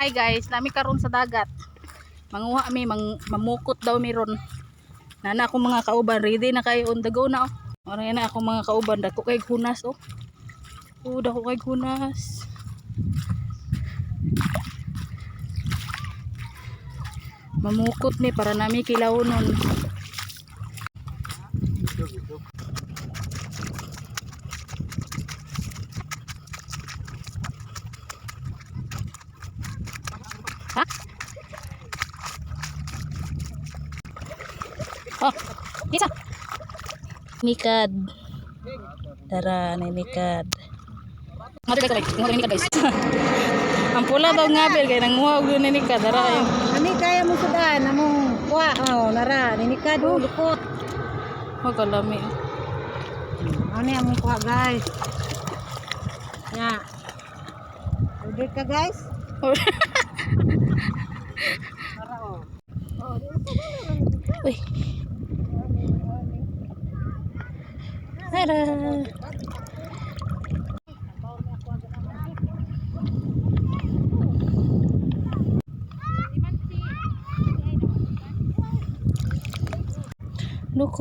Hi guys, nami karon sa dagat. Manguha mi, mamukot daw mi ron. Nana akong mga kauban, ready na kayo on the go na oh. Ora na akong mga kauban, dako kay hunas oh. Oh, dako kay hunas. Mamukot mi para nami kilawon. Ha? Oh, isa. Nikad. Tara, nikad. Mati guys, tunggu nikad guys. Ang pula daw ngabel kay nanguha og nikad, tara ayo. Ani kaya mo sudan among kuha oh nara ninikad oh lukot. Oh, kalami. Ani among kuha guys. Ya. Order ka guys. Para oh. Uy. Tara.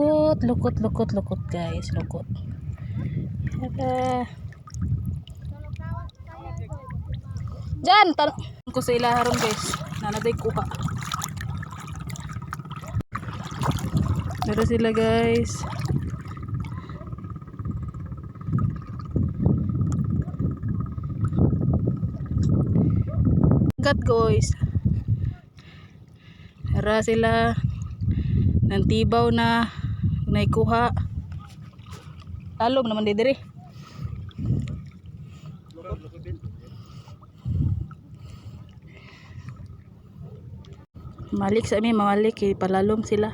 Lukot guys, lukot. Diyan, tanong ko sa ilaharon guys. Nanaday kuha. Pero sila guys. Gat guys. Tara sila. Nantibaw na naikuha. Talom naman didiri. Malik sa amin, mamalik palalom sila.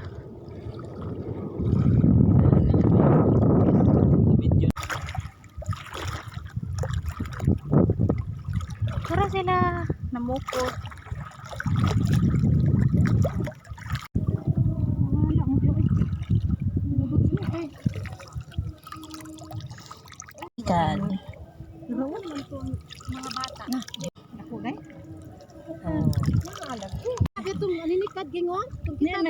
Tara sila namukot. Ikan. Rawon man to mga bata. Ako guys. Oh. Alam ko. Dito ninikad gingon. Yan na.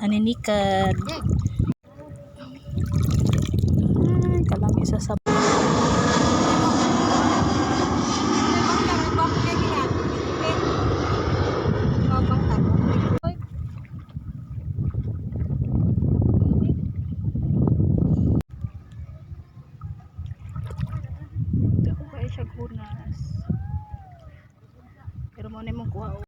Aninikad. Ay, kalami sa sab. Ako pa siya gunas. Pero mo na mong kuha